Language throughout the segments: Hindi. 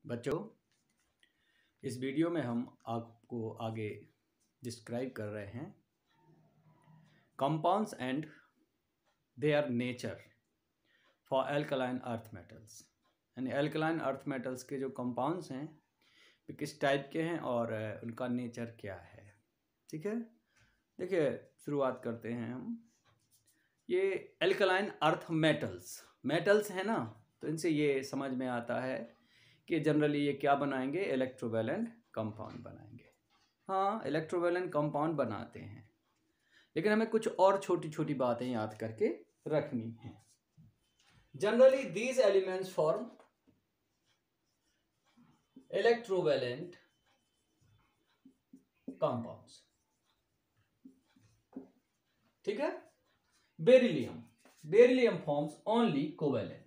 बच्चों, इस वीडियो में हम आपको आगे डिस्क्राइब कर रहे हैं compounds and their nature for alkaline earth metals. यानी एल्कलाइन अर्थ मेटल्स के जो कंपाउंड्स हैं वे किस टाइप के हैं और उनका नेचर क्या है। ठीक है, देखिए शुरुआत करते हैं हम। ये एल्कलाइन अर्थ मेटल्स हैं ना, तो इनसे ये समझ में आता है कि जनरली ये क्या बनाएंगे, इलेक्ट्रोवैलेंट कंपाउंड बनाएंगे। हाँ, इलेक्ट्रोवैलेंट कंपाउंड बनाते हैं, लेकिन हमें कुछ और छोटी छोटी बातें याद करके रखनी है। Generally these elements form electrovalent compounds. ठीक है, beryllium forms only covalent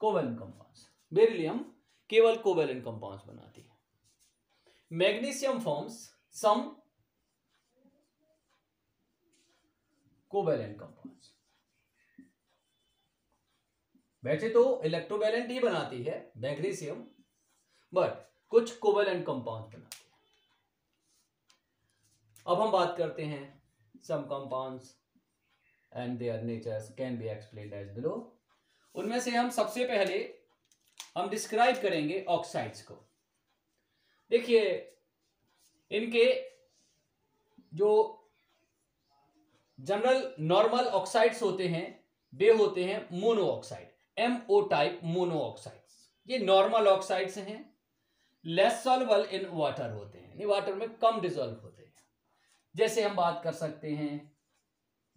compounds. Beryllium केवल कोवेलेंट कंपाउंड्स बनाती है। Magnesium forms some covalent compounds. वैसे तो इलेक्ट्रोवैलेंट ही बनाती है मैग्नीशियम, बट कुछ कोवेलेंट कंपाउंड्स बनाती है। अब हम बात करते हैं some compounds and their natures can be explained as below. उनमें से हम सबसे पहले हम डिस्क्राइब करेंगे ऑक्साइड्स को। देखिए, इनके जो जनरल नॉर्मल ऑक्साइड्स होते हैं वे होते हैं mono oxide, MO type mono oxides. ये नॉर्मल ऑक्साइड्स हैं, लेस सॉल्युबल इन वाटर होते हैं, वाटर में कम डिसॉल्व होते हैं। जैसे हम बात कर सकते हैं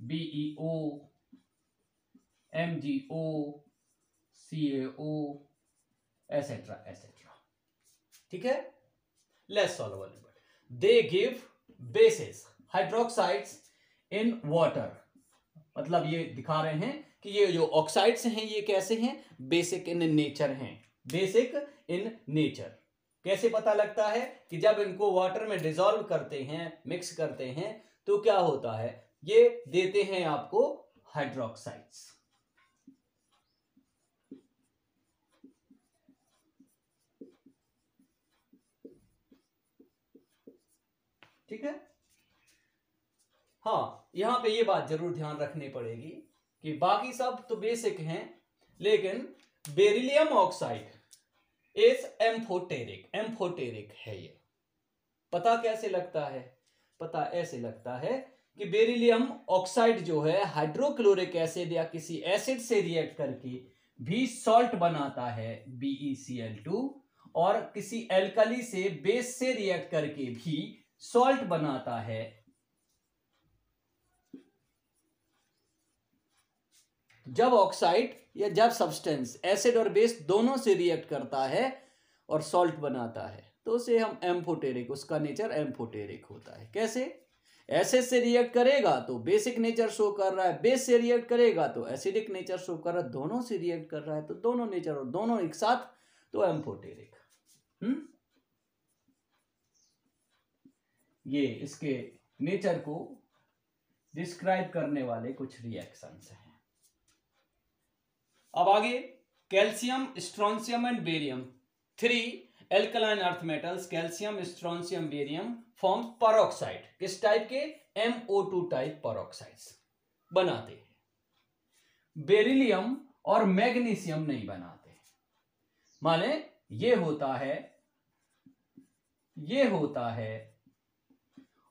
BeO, MgO, CaO etcetera etcetera. ठीक है, less soluble, they give basis hydroxides in water. मतलब ये दिखा रहे हैं कि ये जो ऑक्साइड्स हैं ये कैसे हैं, बेसिक इन नेचर हैं। बेसिक इन नेचर कैसे पता लगता है कि जब इनको वाटर में डिसॉल्व करते हैं, मिक्स करते हैं, तो क्या होता है, ये देते हैं आपको हाइड्रोक्साइड्स। ठीक है, हाँ, यहां पे ये बात जरूर ध्यान रखनी पड़ेगी कि बाकी सब तो बेसिक हैं, लेकिन बेरिलियम ऑक्साइड इज एम्फोटेरिक है। ये पता कैसे लगता है, पता ऐसे लगता है कि बेरिलियम ऑक्साइड जो है हाइड्रोक्लोरिक एसिड या किसी एसिड से रिएक्ट करके भी सॉल्ट बनाता है BeCl2, और किसी एल्कली से बेस से रिएक्ट करके भी सॉल्ट बनाता है। जब ऑक्साइड या जब सब्सटेंस एसिड और बेस दोनों से रिएक्ट करता है और सॉल्ट बनाता है, तो उसे हम एम्फोटेरिक, उसका नेचर एम्फोटेरिक होता है। कैसे, एसिड से रिएक्ट करेगा तो बेसिक नेचर शो कर रहा है, बेस से रिएक्ट करेगा तो एसिडिक नेचर शो कर रहा है, दोनों से रिएक्ट कर रहा है तो दोनों नेचर और दोनों एक साथ, तो एम्फोटेरिक। ये इसके नेचर को डिस्क्राइब करने वाले कुछ रिएक्शंस हैं। अब आगे, calcium, strontium and barium, 3 alkaline earth metals, calcium, strontium, barium form peroxide. किस टाइप के, MO2 टाइप परऑक्साइड्स बनाते हैं। बेरिलियम और मैग्नीशियम नहीं बनाते। माने ये होता है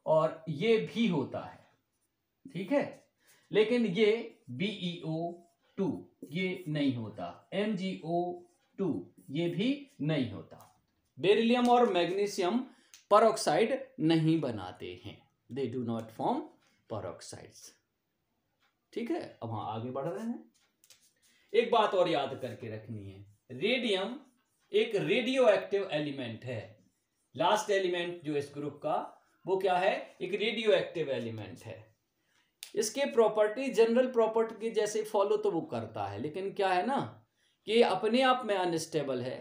और ये भी होता है, ठीक है, लेकिन ये BeO2 ये नहीं होता, MgO2 ये भी नहीं होता। बेरिलियम और मैग्नीशियम परऑक्साइड नहीं बनाते हैं, दे डू नॉट फॉर्म परऑक्साइड्स। ठीक है, अब हम आगे बढ़ रहे हैं। एक बात और याद करके रखनी है, रेडियम एक रेडियो एक्टिव एलिमेंट है। लास्ट एलिमेंट जो इस ग्रुप का, वो क्या है, एक रेडियो एक्टिव एलिमेंट है। इसके प्रॉपर्टी जनरल प्रॉपर्टी के जैसे फॉलो तो वो करता है, लेकिन क्या है ना कि अपने आप में अनस्टेबल है।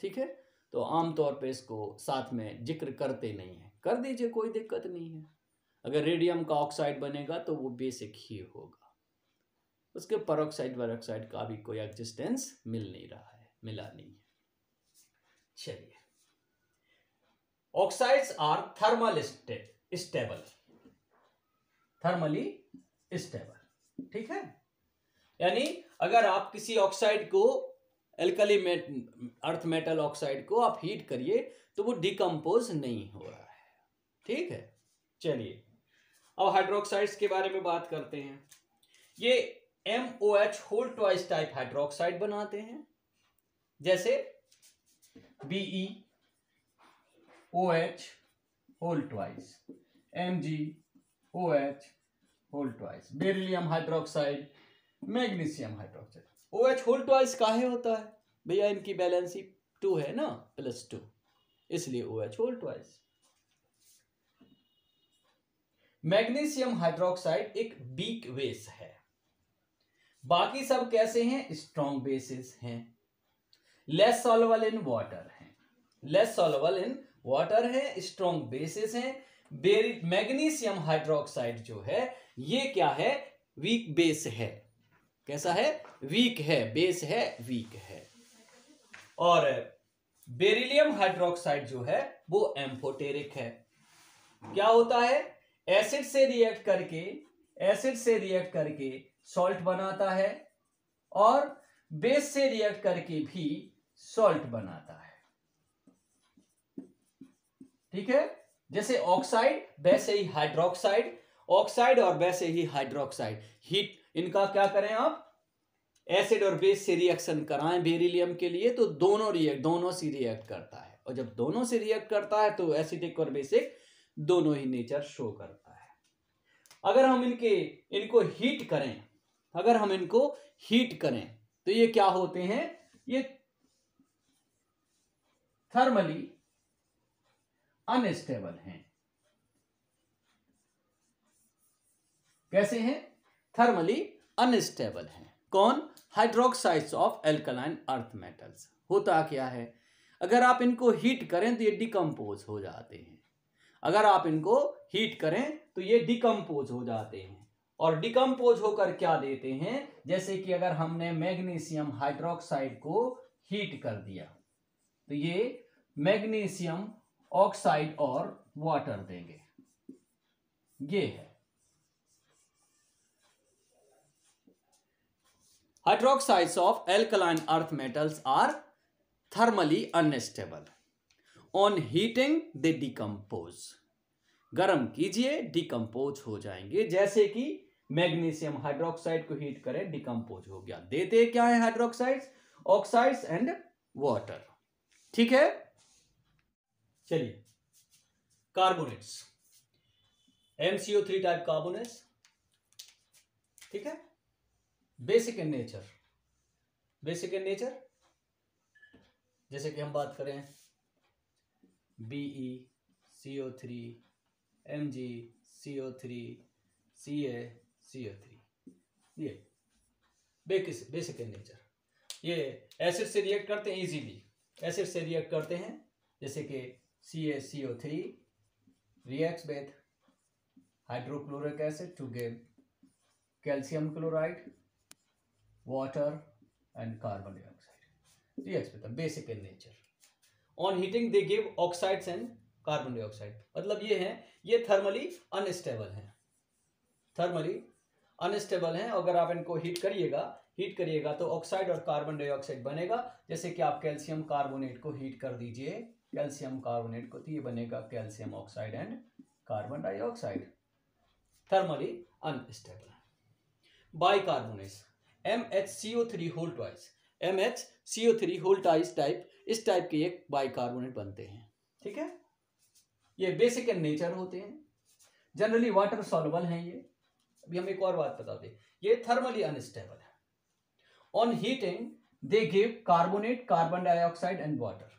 ठीक है, तो आमतौर पे इसको साथ में जिक्र करते नहीं है, कर दीजिए, कोई दिक्कत नहीं है। अगर रेडियम का ऑक्साइड बनेगा तो वो बेसिक ही होगा। उसके पेरोक्साइड वॉक्साइड का भी कोई एग्जिस्टेंस मिल नहीं रहा है, मिला नहीं है। चलिए, oxides are thermally stable, thermally stable, ठीक है। यानी अगर आप किसी ऑक्साइड को, एल्कली अर्थ मेटल ऑक्साइड को आप हीट करिए तो वो डिकम्पोज नहीं हो रहा है, ठीक है। चलिए, अब हाइड्रोक्साइड्स के बारे में बात करते हैं। ये MOH whole twice type hydroxide बनाते हैं, जैसे BeOH whole twice, MgOH whole twice, beryllium hydroxide, magnesium hydroxide. OH whole twice काहे होता है भैया? इनकी बैलेंसी 2 है ना, +2, इसलिए OH whole twice. Magnesium hydroxide एक वीक बेस है, बाकी सब कैसे हैं? स्ट्रॉन्ग बेसिस हैं, लेस सॉल्युबल इन वाटर हैं, लेस सॉल्युबल इन वाटर है, स्ट्रॉन्ग बेसिस हैं। मैग्नीशियम हाइड्रोक्साइड जो है ये क्या है? वीक बेस है। कैसा है? वीक है, बेस है, वीक है। और बेरिलियम हाइड्रोक्साइड जो है वो एम्फोटेरिक है। क्या होता है? एसिड से रिएक्ट करके सॉल्ट बनाता है और बेस से रिएक्ट करके भी सॉल्ट बनाता है, ठीक है। जैसे ऑक्साइड वैसे ही हाइड्रोक्साइड, ऑक्साइड और वैसे ही हाइड्रोक्साइड। हीट इनका क्या करें आप? एसिड और बेस से रिएक्शन कराएं बेरिलियम के लिए तो दोनों से रिएक्ट करता है, और जब दोनों से रिएक्ट करता है तो एसिडिक और बेसिक दोनों ही नेचर शो करता है। अगर हम इनको हीट करें तो ये क्या होते हैं? ये थर्मली अनस्टेबल हैं। कैसे हैं? थर्मली अनस्टेबल हैं। कौन? Hydroxides of alkaline earth metals. होता क्या है? अगर आप इनको हीट करें तो ये डिकम्पोज हो जाते हैं, और डिकम्पोज होकर क्या देते हैं? जैसे कि अगर हमने मैग्नीशियम हाइड्रोक्साइड को हीट कर दिया तो ये मैग्नीशियम ऑक्साइड और वाटर देंगे। ये है hydroxides of alkaline earth metals are thermally unstable, on heating they decompose. गर्म कीजिए, डिकम्पोज हो जाएंगे। जैसे कि मैग्नीशियम हाइड्रोक्साइड को हीट करें, डिकम्पोज हो गया। देते क्या है हाइड्रोक्साइड्स? ऑक्साइड्स एंड वाटर, ठीक है। चलिए, कार्बोनेट्स, MCO3 टाइप कार्बोनेट्स, ठीक है। बेसिक इन नेचर, जैसे कि हम बात करें BeCO3, MgCO3, CaCO3, ये बेसिक इन नेचर। ये एसिड से रिएक्ट करते हैं, इजीली एसिड से रिएक्ट करते हैं, जैसे कि CaCO3 reacts with hydrochloric acid to give calcium chloride, water and carbon dioxide. Reacts with them, basic in nature. On heating they give oxides and carbon dioxide. मतलब ये है, ये थर्मली अनस्टेबल हैं। अगर आप इनको हीट करिएगा तो ऑक्साइड और कार्बन डाइऑक्साइड बनेगा। जैसे कि आप कैल्शियम कार्बोनेट को हीट कर दीजिए, कैल्शियम कार्बोनेट को, तो ये बनेगा calcium oxide and carbon dioxide. Thermally unstable. Bicarbonates, MHCO3 whole twice, MHCO3 whole twice type, इस टाइप के एक बाइकार्बोनेट बनते हैं, ठीक है। ये बेसिक इन नेचर होते हैं, जनरली वाटर सॉल्युबल हैं ये। अभी हम एक और बात बता दें, ये थर्मली अनस्टेबल है। On heating they give carbonate, carbon dioxide and water.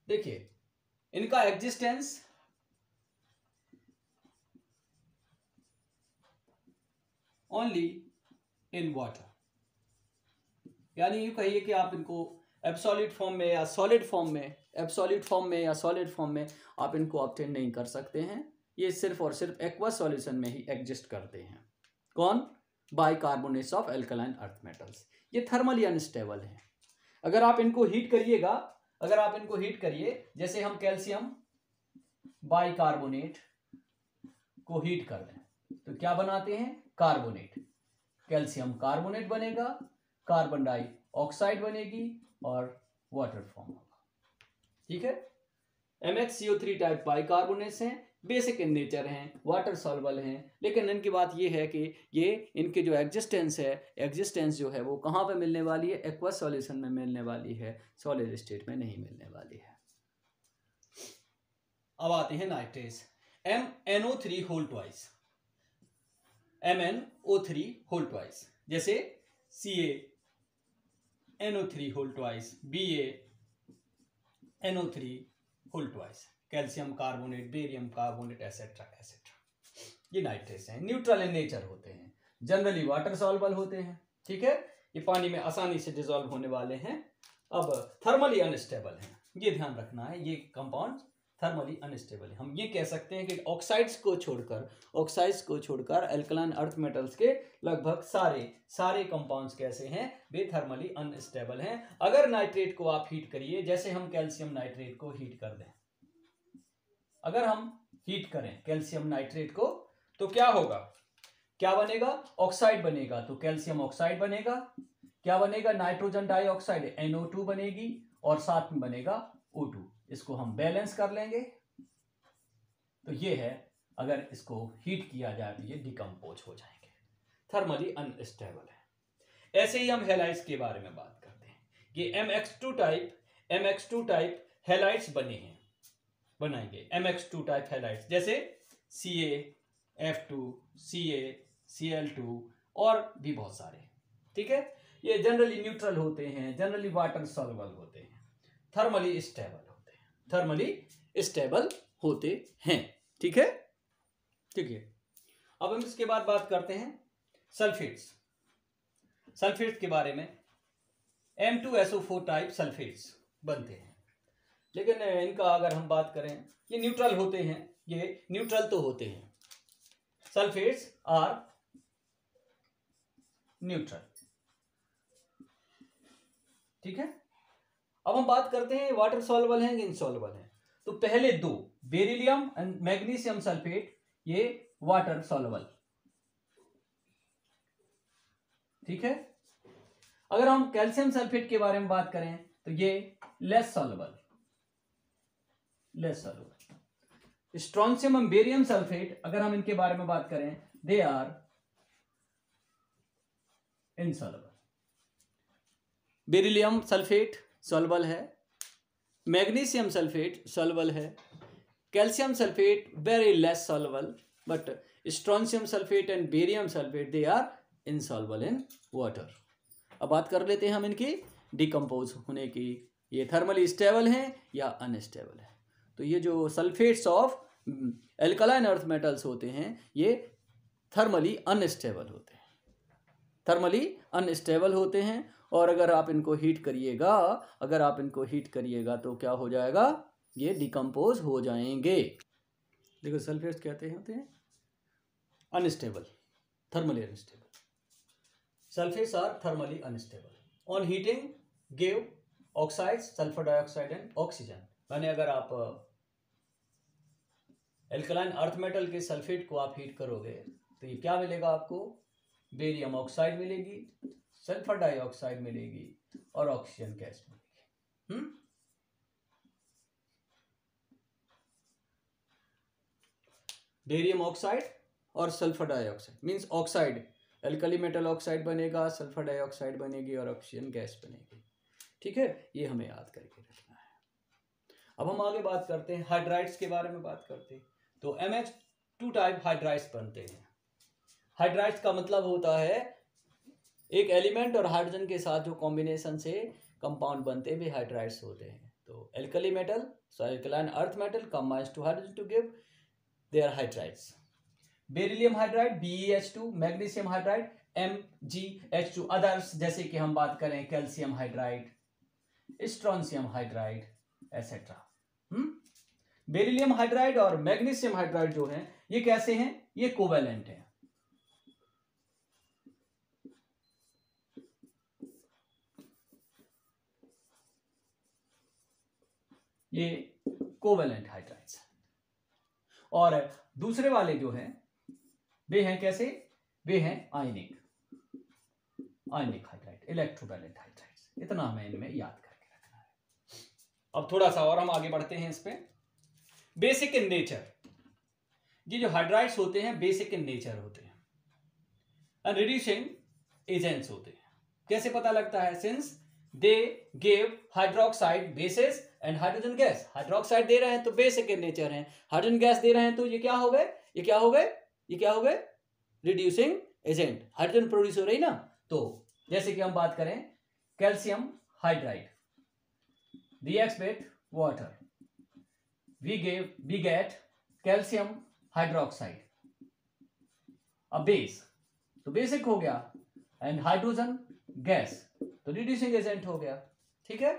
देखिए, इनका एग्जिस्टेंस ओनली इन वाटर, यानी यूं कहिए कि आप इनको एब्सोल्यूट फॉर्म में या सॉलिड फॉर्म में आप इनको ऑब्टेन नहीं कर सकते हैं। ये सिर्फ और सिर्फ एक्वा सॉल्यूशन में ही एग्जिस्ट करते हैं। कौन? Bicarbonates of alkaline earth metals. ये थर्मली अनस्टेबल हैं। अगर आप इनको हीट करिएगा, अगर आप इनको हीट करिए, जैसे हम कैल्शियम बाइकार्बोनेट को हीट कर दें तो क्या बनाते हैं? कार्बोनेट। कैल्शियम कार्बोनेट बनेगा, कार्बन डाइऑक्साइड बनेगी और वाटर फॉर्म होगा। ठीक है। MnCO3 टाइप बाइकार्बोनेट्स हैं, बेसिक इन नेचर हैं, वाटर सॉल्युबल हैं, लेकिन इनकी बात ये है कि ये इनके जो एग्जिस्टेंस जो है वो कहाँ पे मिलने वाली है? एक्वस सॉल्यूशन में मिलने वाली है, सॉलिड स्टेट में नहीं मिलने वाली है। अब आते हैं nitrates. MnO3 whole twice, MnO3 whole twice, जैसे CaNO3 whole twice, BaNO3 whole twice, calcium carbonate, barium carbonate etcetera etcetera. ये नाइट्रेट्स हैं, न्यूट्रल इन नेचर होते हैं, जनरली वाटर सॉल्युबल होते हैं। ठीक है, ये पानी में आसानी से डिसॉल्व होने वाले हैं। अब थर्मली अनस्टेबल हैं, ये ध्यान रखना है, ये कंपाउंड थर्मली अनस्टेबल है। हम ये कह सकते हैं कि ऑक्साइड्स को छोड़कर एल्कलाइन अर्थ मेटल्स के लगभग सारे कंपाउंड्स कैसे हैं? वे थर्मली अनस्टेबल हैं। अगर नाइट्रेट को आप हीट करिए, जैसे हम कैल्शियम नाइट्रेट को हीट कर दें, अगर हम हीट करें कैल्शियम नाइट्रेट को तो क्या होगा? क्या बनेगा? ऑक्साइड बनेगा, तो कैल्शियम ऑक्साइड बनेगा। क्या बनेगा? नाइट्रोजन डाइऑक्साइड NO2 बनेगी और साथ में बनेगा O2। इसको हम बैलेंस कर लेंगे तो ये है, अगर इसको हीट किया जाए तो ये डिकम्पोज हो जाएंगे, थर्मली अनस्टेबल है। ऐसे ही हम हैलाइड्स के बारे में बात करते हैं। ये MX2 टाइप हैलाइड्स बनाएंगे MX2 टाइप हैलाइड्स, जैसे CaF2, CaCl2 और भी बहुत सारे। ठीक है, ये जनरली न्यूट्रल होते हैं, जनरली वाटर सॉल्युबल होते हैं, थर्मली स्टेबल होते हैं। ठीक है। अब हम इसके बाद बात करते हैं सल्फेट्स के बारे में। M2SO4 टाइप सल्फेट्स बनते हैं, लेकिन इनका अगर हम बात करें, ये न्यूट्रल होते हैं, ये न्यूट्रल तो होते हैं, सल्फेट्स आर न्यूट्रल। ठीक है। अब हम बात करते हैं वाटर सॉल्युबल हैं कि इनसॉल्युबल हैं। तो पहले दो, बेरिलियम एंड मैग्नीशियम सल्फेट, ये वाटर सॉल्युबल। ठीक है। अगर हम कैल्शियम सल्फेट के बारे में बात करें तो ये less soluble. Strontium and barium sulphate, अगर हम इनके बारे में बात करें, they are insoluble. Beryllium sulphate soluble है, मैग्नीशियम सल्फेट सॉल्युबल है, calcium sulphate very less soluble, but strontium sulphate and barium sulphate they are insoluble in water. अब बात कर लेते हैं हम इनकी डिकम्पोज होने की, ये थर्मली स्टेबल हैं या अनस्टेबल है। तो ये जो sulphates of alkaline earth metals होते हैं, ये थर्मली अनस्टेबल होते हैं, और अगर आप इनको हीट करिएगा तो क्या हो जाएगा? ये डिकम्पोज हो जाएंगे। देखो सल्फेट्स कहते होते हैं unstable, thermally unstable. Sulphates are thermally unstable. On heating give oxides, sulphur dioxide and oxygen. माने अगर आप एल्कलाइन अर्थ मेटल के सल्फेट को आप हीट करोगे तो ये क्या मिलेगा आपको? बेरियम ऑक्साइड मिलेगी, सल्फर डाइऑक्साइड मिलेगी और ऑक्सीजन गैस मिलेगी। बेरियम ऑक्साइड और sulphur dioxide means oxide, alkali metal oxide बनेगा, सल्फर डाइऑक्साइड बनेगी और ऑक्सीजन गैस बनेगी। ठीक है, ये हमें याद करके रखना है। अब हम आगे बात करते हैं हाइड्राइड्स के बारे में बात करते हैं। तो MX2 टाइप हाइड्राइड्स बनते हैं। हाइड्राइड्स का मतलब होता है एक एलिमेंट और हाइड्रोजन के साथ जो कॉम्बिनेशन से कंपाउंड बनते हैं वे हाइड्राइड्स होते हैं। तो alkali metal, so alkaline earth metal combines to hydrogen to give their hydrides. Beryllium hydride BeH2, magnesium hydride MgH2, others जैसे कि हम बात करें calcium hydride, strontium hydride etcetera. Beryllium hydride और मैग्नीशियम हाइड्राइड जो हैं ये कैसे हैं? ये कोवेलेंट हैं। ये कोवेलेंट हाइड्राइड्स। और दूसरे वाले जो हैं वे हैं कैसे, वे हैं आयनिक हाइड्राइड, इलेक्ट्रोवैलेंट हाइड्राइड्स। इतना हमें इनमें याद करके रखना है। अब थोड़ा सा और हम आगे बढ़ते हैं इस पे। बेसिक इन नेचर, ये जो हाइड्राइड्स होते हैं बेसिक इन नेचर होते हैं एंड रिड्यूसिंग एजेंट्स होते हैं। कैसे पता लगता है, since they give hydroxide bases and hydrogen gas. Hydroxide दे रहे हैं तो बेसिक इन नेचर है, हाइड्रोजन गैस दे रहे हैं तो ये क्या हो गए, ये क्या हो गए रिड्यूसिंग एजेंट, हाइड्रोजन प्रोड्यूस हो रही ना। तो जैसे कि हम बात करें calcium hydride reacts with water, we get calcium hydroxide, a base, तो बेसिक हो गया, एंड हाइड्रोजन गैस तो रिड्यूसिंग एजेंट हो गया। ठीक है।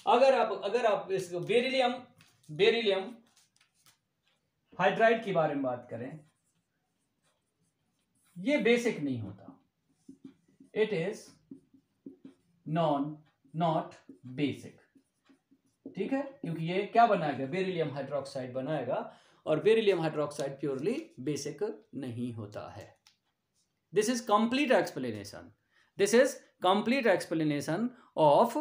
अगर आप इस बेरिलियम हाइड्राइड के बारे में बात करें, ये बेसिक नहीं होता, इट इज नॉट बेसिक। ठीक है, क्योंकि ये क्या बनाएगा, बेरिलियम हाइड्रोक्साइड बनाएगा, और बेरिलियम हाइड्रोक्साइड प्योरली बेसिक नहीं होता है। This is complete explanation of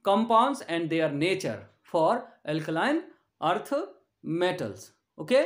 compounds and their nature for alkaline earth metals. Okay.